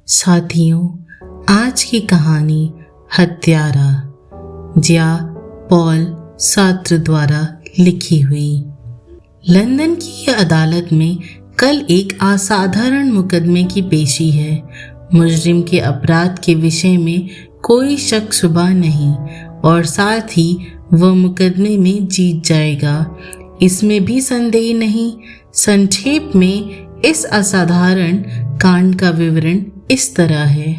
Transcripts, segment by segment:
साथियों, आज की कहानी हत्यारा ज्या पॉल सार्त्र द्वारा लिखी हुई। लंदन की अदालत में कल एक असाधारण मुकदमे की पेशी है। मुजरिम के अपराध के विषय में कोई शक शुबा नहीं और साथ ही वह मुकदमे में जीत जाएगा, इसमें भी संदेह नहीं। संक्षेप में इस असाधारण कांड का विवरण इस तरह है।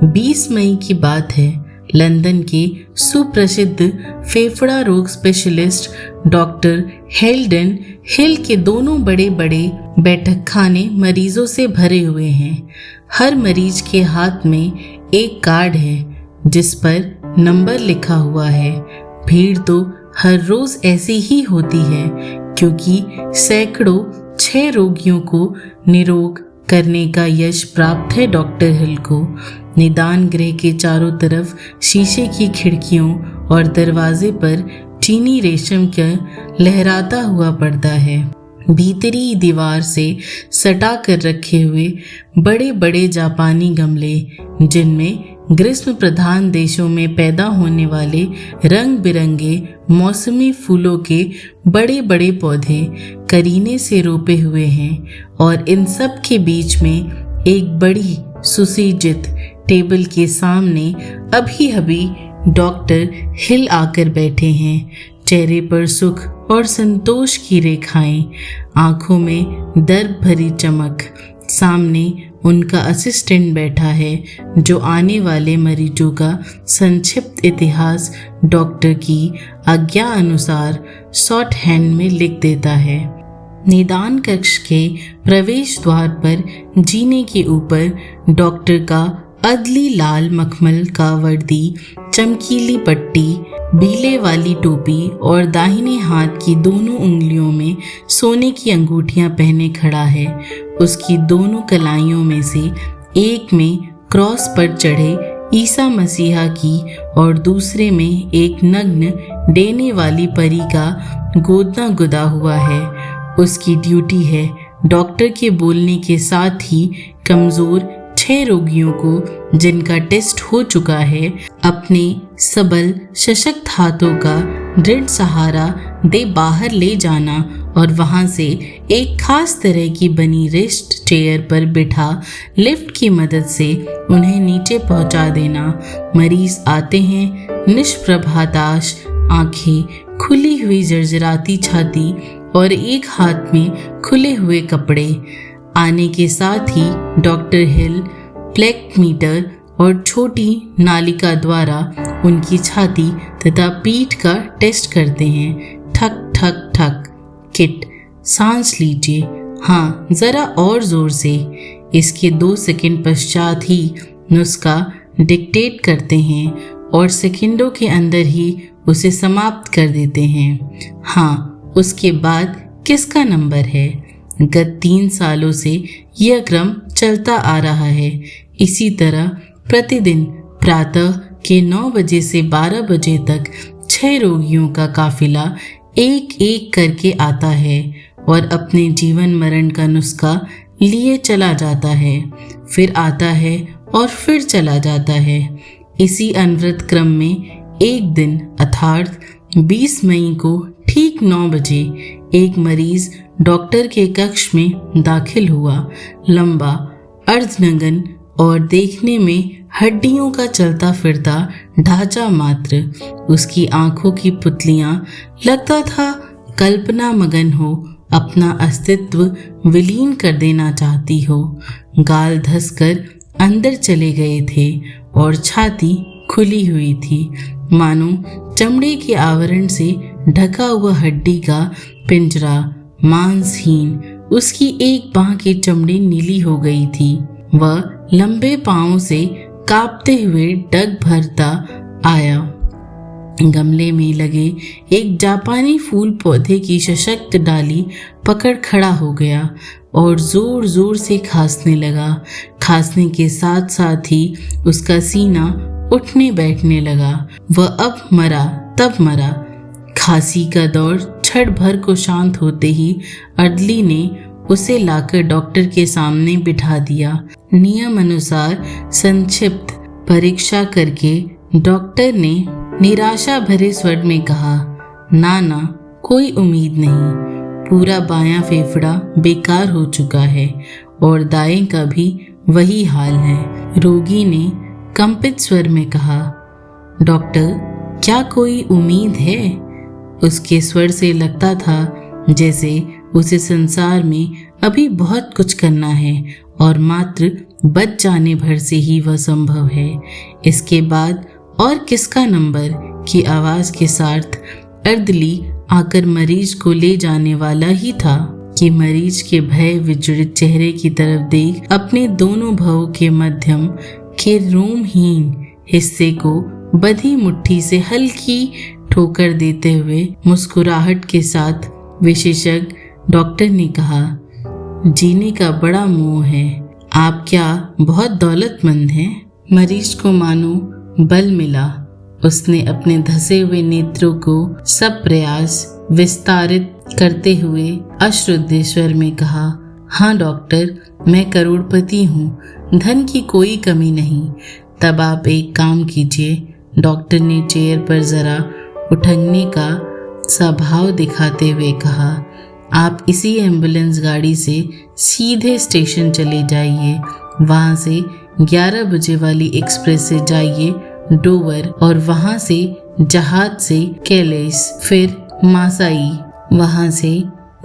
20 मई की बात है। लंदन के सुप्रसिद्ध फेफड़ा रोग स्पेशलिस्ट डॉक्टर हेल्डन हिल के दोनों बड़े बड़े बैठक खाने मरीजों से भरे हुए हैं। हर मरीज के हाथ में एक कार्ड है जिस पर नंबर लिखा हुआ है। भीड़ तो हर रोज ऐसी ही होती है क्योंकि सैकड़ों 6 रोगियों को निरोग करने का यश प्राप्त है डॉक्टर हिल को। निदान गृह के चारों तरफ शीशे की खिड़कियों और दरवाजे पर चीनी रेशम का लहराता हुआ पर्दा है। भीतरी दीवार से सटा कर रखे हुए बड़े बड़े जापानी गमले, जिनमें ग्रीष्म प्रधान देशों में पैदा होने वाले रंग बिरंगे मौसमी फूलों के बड़े बड़े पौधे करीने से रोपे हुए हैं और इन सब के बीच में एक बड़ी सुसज्जित टेबल के सामने अभी अभी डॉक्टर हिल आकर बैठे हैं। चेहरे पर सुख और संतोष की रेखाएं, आंखों में दर्द भरी चमक। सामने उनका असिस्टेंट बैठा है जो आने वाले मरीजों का संक्षिप्त इतिहास डॉक्टर की आज्ञा अनुसार शॉर्ट हैंड में लिख देता है। निदान कक्ष के प्रवेश द्वार पर जीने के ऊपर डॉक्टर का अदली लाल मखमल का वर्दी, चमकीली पट्टी, बीले वाली टोपी और दाहिने हाथ की दोनों उंगलियों में सोने की अंगूठियां पहने खड़ा है। उसकी दोनों कलाइयों में से एक में क्रॉस पर चढ़े ईसा मसीहा की और दूसरे में एक नग्न डेने वाली परी का गोदना गुदा हुआ है। उसकी ड्यूटी है डॉक्टर के बोलने के साथ ही कमजोर 6 रोगियों को, जिनका टेस्ट हो चुका है, अपने सबल सशक्त हाथों का दृढ़ सहारा दे बाहर ले जाना और वहां से एक खास तरह की बनी रेस्ट चेयर पर बिठा लिफ्ट की मदद से उन्हें नीचे पहुंचा देना। मरीज आते हैं, निष्प्रभाताश आंखें, खुली हुई जर्जराती छाती और एक हाथ में खुले हुए कपड़े। आने के साथ ही डॉक्टर हिल प्लेक मीटर और छोटी नालिका द्वारा उनकी छाती तथा पीठ का टेस्ट करते हैं। ठक ठक ठक, किट, सांस लीजिए, हाँ जरा और जोर से। इसके 2 सेकंड पश्चात ही नुस्खा डिक्टेट करते हैं और सेकंडों के अंदर ही उसे समाप्त कर देते हैं। हाँ, उसके बाद किसका नंबर है? गत 3 सालों से यह क्रम चलता आ रहा है। इसी तरह प्रतिदिन प्रातः के 9 बजे से 12 बजे तक 6 रोगियों का काफिला एक एक करके आता है और अपने जीवन मरण का नुस्खा लिए चला जाता है। फिर आता है और फिर चला जाता है। इसी अनवरत क्रम में एक दिन अर्थात 20 मई को ठीक 9 बजे एक मरीज डॉक्टर के कक्ष में दाखिल हुआ। लंबा, अर्धनग्न और देखने में हड्डियों का चलता फिरता ढांचा मात्र। उसकी आंखों की पुतलियां लगता था कल्पना मगन हो, अपना अस्तित्व विलीन कर देना चाहती हो। गाल धंसकर अंदर चले गए थे और छाती खुली हुई थी, मानो चमड़े के आवरण से ढका हुआ हड्डी का पिंजरा मांसहीन। उसकी एक बांह की चमड़ी नीली हो गई थी। वह लंबे पांवों से कांपते हुए डग भरता आया। गमले में लगे एक जापानी फूल पौधे की सशक्त डाली पकड़ खड़ा हो गया और जोर जोर से खांसने लगा। खांसने के साथ साथ ही उसका सीना उठने बैठने लगा। वह अब मरा तब मरा। खांसी का दौर क्षण भर को शांत होते ही अडली ने उसे लाकर डॉक्टर के सामने बिठा दिया। नियम अनुसार संक्षिप्त परीक्षा करके डॉक्टर ने निराशा भरे स्वर में कहा, ना कोई उम्मीद नहीं। पूरा बायां फेफड़ा बेकार हो चुका है और दाएं का भी वही हाल है। रोगी ने कंपित स्वर में कहा, डॉक्टर क्या कोई उम्मीद है? उसके स्वर से लगता था जैसे उसे संसार में अभी बहुत कुछ करना है और मात्र बच जाने भर से ही वह संभव है। इसके बाद और किसका नंबर की आवाज के साथ अर्दली आकर मरीज को ले जाने वाला ही था कि मरीज के भय विजड़ित चेहरे की तरफ देख अपने दोनों भवों के मध्यम के रोमहीन हिस्से को बधी मुट्ठी से हल्की ठोकर देते हुए मुस्कुराहट के साथ विशेषज्ञ डॉक्टर ने कहा, जीने का बड़ा मोह है। आप क्या बहुत दौलतमंद हैं? मरीज को मानो बल मिला। उसने अपने धसे हुए नेत्रों को सब प्रयास विस्तारित करते हुए अश्रुद्ध स्वर में कहा, हाँ डॉक्टर, मैं करोड़पति हूँ, धन की कोई कमी नहीं। तब आप एक काम कीजिए। डॉक्टर ने चेयर पर जरा उठने का स्वभाव दिखाते हुए कहा, आप इसी एम्बुलेंस गाड़ी से सीधे स्टेशन चले जाइए। वहाँ से 11 बजे वाली एक्सप्रेस से जाइए डोवर और वहाँ से जहाज से कैलेस, फिर मासाई, वहाँ से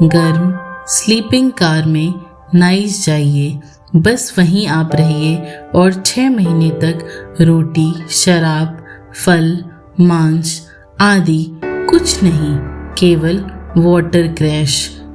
गर्म स्लीपिंग कार में नाइस जाइए। बस वहीं आप रहिए और 6 महीने तक रोटी, शराब, फल, मांस आदि कुछ नहीं, केवल वाटर क्रैश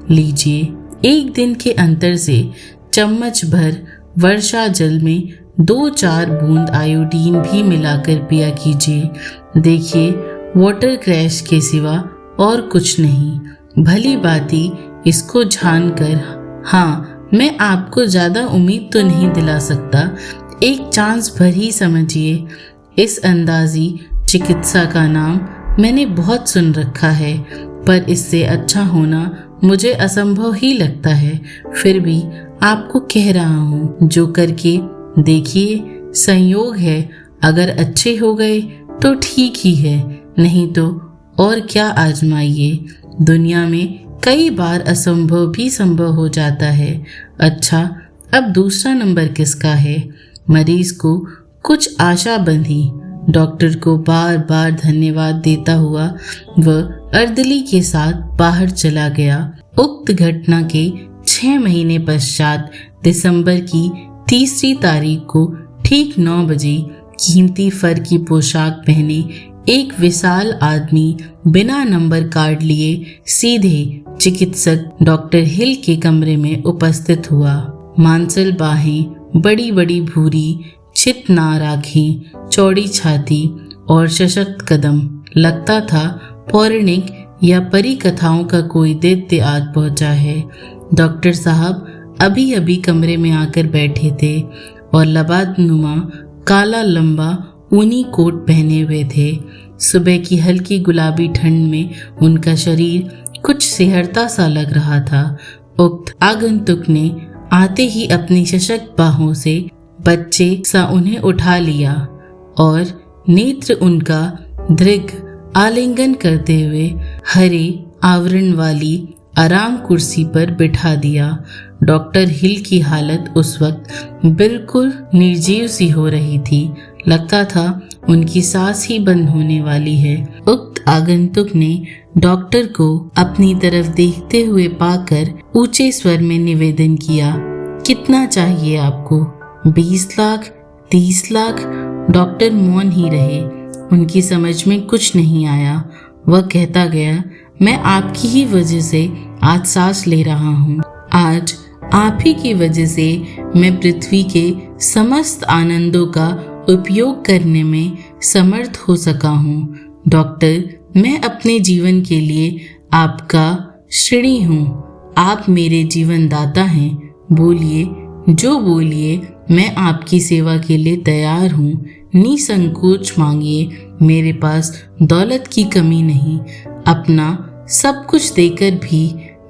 लीजिए। एक दिन के अंतर से चम्मच भर वर्षा जल में 2-4 बूंद आयोडीन भी मिलाकर पिया कीजिए। देखिए, वाटर क्रैश के सिवा और कुछ नहीं। भली बाती इसको जानकर, हाँ, मैं आपको ज़्यादा उम्मीद तो नहीं दिला सकता, एक चांस भर ही समझिए। इस अंदाजी चिकित्सा का नाम मैंने बहुत सुन रखा है, पर इससे अच्छा होना मुझे असंभव ही लगता है। फिर भी आपको कह रहा हूँ, जो करके देखिए। संयोग है, अगर अच्छे हो गए तो ठीक ही है, नहीं तो और क्या आजमाइए। दुनिया में कई बार असंभव भी संभव हो जाता है। अच्छा, अब दूसरा नंबर किसका है? मरीज को कुछ आशा बंधी। डॉक्टर को बार बार धन्यवाद देता हुआ वह अर्दली के साथ बाहर चला गया। उक्त घटना के 6 महीने पश्चात दिसंबर की 3 तारीख को ठीक 9 बजे कीमती फर की पोशाक पहने एक विशाल आदमी बिना नंबर कार्ड लिए सीधे चिकित्सक डॉक्टर हिल के कमरे में उपस्थित हुआ। मांसल बाहें, बड़ी बड़ी भूरी चितनार आँखें, चौड़ी छाती और सशक्त कदम। लगता था पौराणिक या परी कथाओं का कोई दैत्य आज पहुंचा है। डॉक्टर साहब अभी अभी कमरे में आकर बैठे थे और लबादनुमा काला लंबा ऊनी कोट पहने हुए थे। सुबह की हल्की गुलाबी ठंड में उनका शरीर कुछ सिहरता सा लग रहा था। उक्त आगंतुक ने आते ही अपनी सशक्त बाहों से बच्चे सा उन्हें उठा लिया और नेत्र उनका दृढ़ आलिंगन करते हुए हरे आवरण वाली आराम कुर्सी पर बिठा दिया। डॉक्टर हिल की हालत उस वक्त बिल्कुल निर्जीव सी हो रही थी। लगता था उनकी सांस ही बंद होने वाली है। उक्त आगंतुक ने डॉक्टर को अपनी तरफ देखते हुए पाकर ऊंचे स्वर में निवेदन किया, कितना चाहिए आपको? 20 लाख? 30 लाख? डॉक्टर मौन ही रहे। उनकी समझ में कुछ नहीं आया। वह कहता गया, मैं आपकी ही वजह से आज सांस ले रहा हूँ। आज आप ही की वजह से मैं पृथ्वी के समस्त आनंदों का उपयोग करने में समर्थ हो सका हूँ। डॉक्टर, मैं अपने जीवन के लिए आपका ऋणी हूँ। आप मेरे जीवन दाता हैं। बोलिए, जो बोलिए, मैं आपकी सेवा के लिए तैयार हूँ। निसंकोच मांगिए, मेरे पास दौलत की कमी नहीं। अपना सब कुछ देकर भी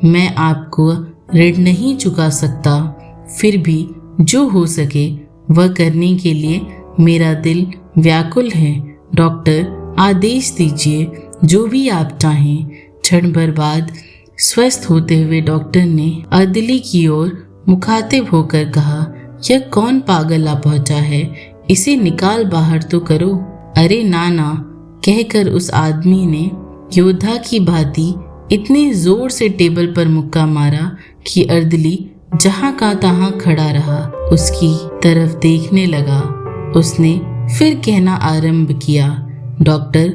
मैं आपको ऋण नहीं चुका सकता। फिर भी जो हो सके वह करने के लिए मेरा दिल व्याकुल है। डॉक्टर, आदेश दीजिए, जो भी आप चाहें। क्षण भर बाद स्वस्थ होते हुए डॉक्टर ने अर्दली की ओर मुखातिब होकर कहा, यह कौन पागल आ पहुंचा है, इसे निकाल बाहर तो करो। अरे ना ना, कहकर उस आदमी ने योद्धा की भांति इतने जोर से टेबल पर मुक्का मारा कि अर्दली जहां का तहां खड़ा रहा, उसकी तरफ देखने लगा। उसने फिर कहना आरंभ किया, डॉक्टर,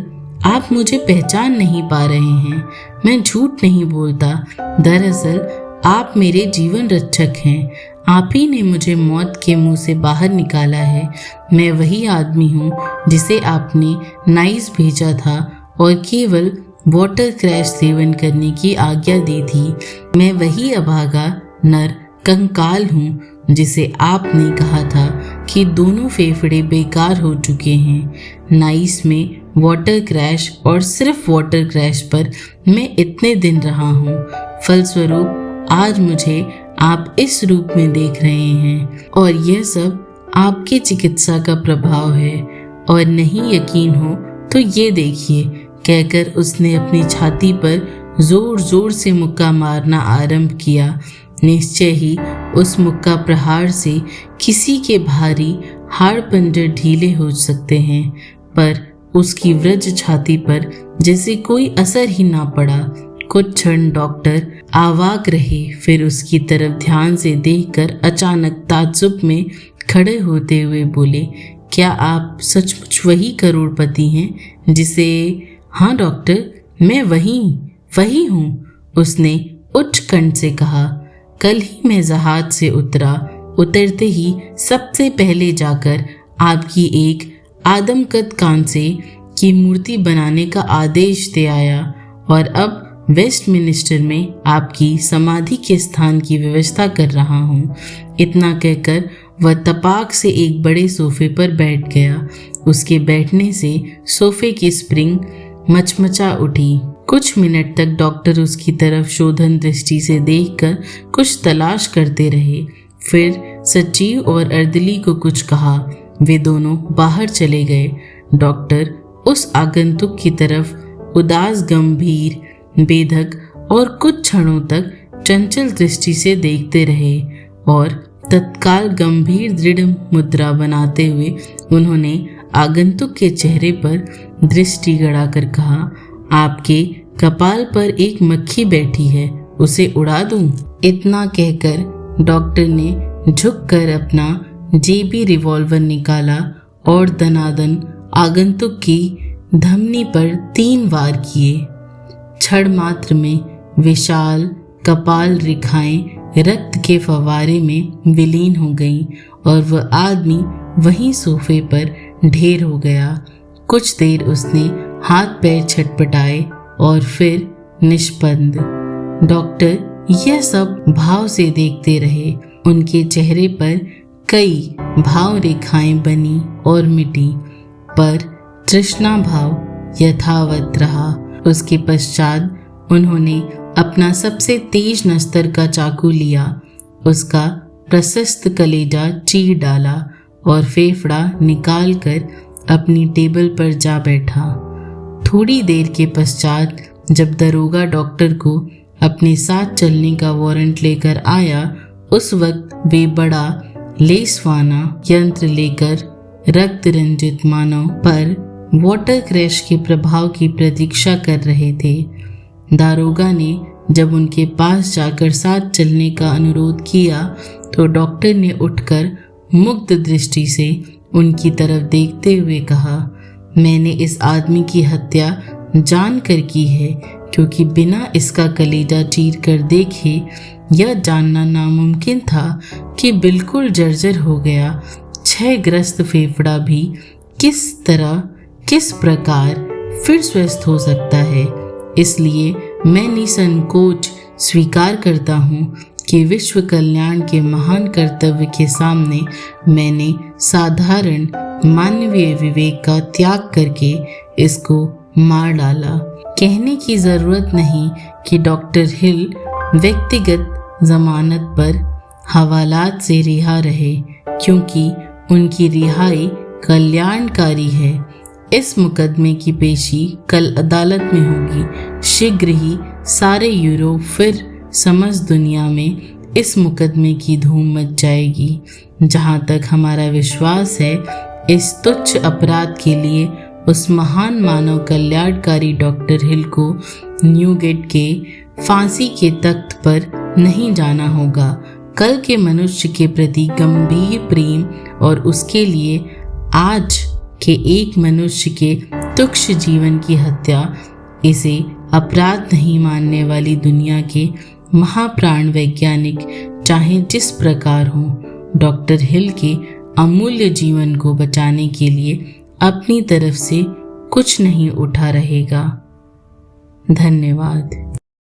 आप मुझे पहचान नहीं पा रहे हैं। मैं झूठ नहीं बोलता। दरअसल आप मेरे जीवन रक्षक हैं। आप ही ने मुझे मौत के मुंह से बाहर निकाला है। मैं वही आदमी हूँ जिसे आपने नाइस भेजा था और केवल वाटर क्रैश सेवन करने की आज्ञा दी थी। मैं वही अभागा नर कंकाल हूँ जिसे आपने कहा था कि दोनों फेफड़े बेकार हो चुके हैं। नाइस में वाटर क्रैश और सिर्फ वाटर क्रैश पर मैं इतने दिन रहा हूँ। फलस्वरूप आज मुझे आप इस रूप में देख रहे हैं और यह सब आपकी चिकित्सा का प्रभाव है। और नहीं यकीन हो तो ये देखिए, कहकर उसने अपनी छाती पर जोर जोर से मुक्का मारना आरंभ किया। निश्चय ही उस मुक्का प्रहार से किसी के भारी हाड़ पंजर ढीले हो सकते हैं, पर उसकी वृद्ध छाती पर जैसे कोई असर ही ना पड़ा। कुछ क्षण डॉक्टर आवाक रहे, फिर उसकी तरफ ध्यान से देखकर अचानक ताज्जुब में खड़े होते हुए बोले, क्या आप सचमुच वही करोड़पति हैं जिसे? हाँ डॉक्टर, मैं वही हूँ, उसने उच्च कंठ से कहा। कल ही मैं जहाज से उतरा। उतरते ही सबसे पहले जाकर आपकी एक आदमकद कांसे की मूर्ति बनाने का आदेश दे आया और अब वेस्टमिनिस्टर में आपकी समाधि के स्थान की व्यवस्था कर रहा हूँ। इतना कहकर वह तपाक से एक बड़े सोफे पर बैठ गया। उसके बैठने से सोफे की स्प्रिंग मचमचा उठी। कुछ मिनट तक डॉक्टर उसकी तरफ शोधन दृष्टि से देखकर कुछ तलाश करते रहे। फिर सचिव और अर्दली को कुछ कहा। वे दोनों बाहर चले गए। डॉक्टर उस आगंतुक की तरफ उदास, गंभीर, बेधक और कुछ क्षणों तक चंचल दृष्टि से देखते रहे और तत्काल गंभीर दृढ़ मुद्रा बनाते हुए उन्होंने आगंतुक के चेहरे पर दृष्टि गड़ाकर कहा, आपके कपाल पर एक मक्खी बैठी है, उसे उड़ा दूं? इतना कहकर डॉक्टर ने झुककर अपना जेबी रिवॉल्वर निकाला और दनादन आगंतुक की धमनी पर 3 वार किए। क्षण मात्र में विशाल कपाल रेखाएं रक्त के फव्वारे में विलीन हो गईं और वह आदमी वहीं सोफे पर ढेर हो गया। कुछ देर उसने हाथ पैर छटपटाए और फिर निष्पंद। डॉक्टर यह सब भाव से देखते रहे। उनके चेहरे पर कई भाव रेखाएं बनी और मिटी, पर तृष्णा भाव यथावत रहा। उसके पश्चात उन्होंने अपना सबसे तेज नस्तर का चाकू लिया, उसका प्रशस्त कलेजा चीर डाला और फेफड़ा निकालकर अपनी टेबल पर जा बैठा। थोड़ी देर के पश्चात जब दरोगा डॉक्टर को अपने साथ चलने का वारंट लेकर आया, उस वक्त वे बड़ा लेसवाना यंत्र लेकर रक्त रंजित मानव पर वाटर क्रैश के प्रभाव की प्रतीक्षा कर रहे थे। दारोगा ने जब उनके पास जाकर साथ चलने का अनुरोध किया तो डॉक्टर ने उठकर मुग्ध दृष्टि से उनकी तरफ देखते हुए कहा, मैंने इस आदमी की हत्या जानकर की है, क्योंकि बिना इसका कलेजा चीर कर देखे यह जानना नामुमकिन था कि बिल्कुल जर्जर हो गया 6 ग्रस्त फेफड़ा भी किस प्रकार फिर स्वस्थ हो सकता है। इसलिए मैं निसंकोच स्वीकार करता हूँ कि विश्व कल्याण के महान कर्तव्य के सामने मैंने साधारण मानवीय विवेक का त्याग करके इसको मार डाला। कहने की जरूरत नहीं कि डॉक्टर हिल व्यक्तिगत जमानत पर हवालात से रिहा रहे, क्योंकि उनकी रिहाई कल्याणकारी है। इस मुकदमे की पेशी कल अदालत में होगी। शीघ्र ही सारे यूरोप फिर समस्त दुनिया में इस मुकदमे की धूम मच जाएगी। जहाँ तक हमारा विश्वास है, इस तुच्छ अपराध के लिए उस महान मानव कल्याणकारी डॉक्टर हिल को न्यूगेट के फांसी के तख्त पर नहीं जाना होगा। कल के मनुष्य के प्रति गंभीर प्रेम और उसके लिए आज के एक मनुष्य के तुच्छ जीवन की हत्या, इसे अपराध नहीं मानने वाली दुनिया के महाप्राण वैज्ञानिक चाहे जिस प्रकार हो, डॉक्टर हिल के अमूल्य जीवन को बचाने के लिए अपनी तरफ से कुछ नहीं उठा रहेगा। धन्यवाद।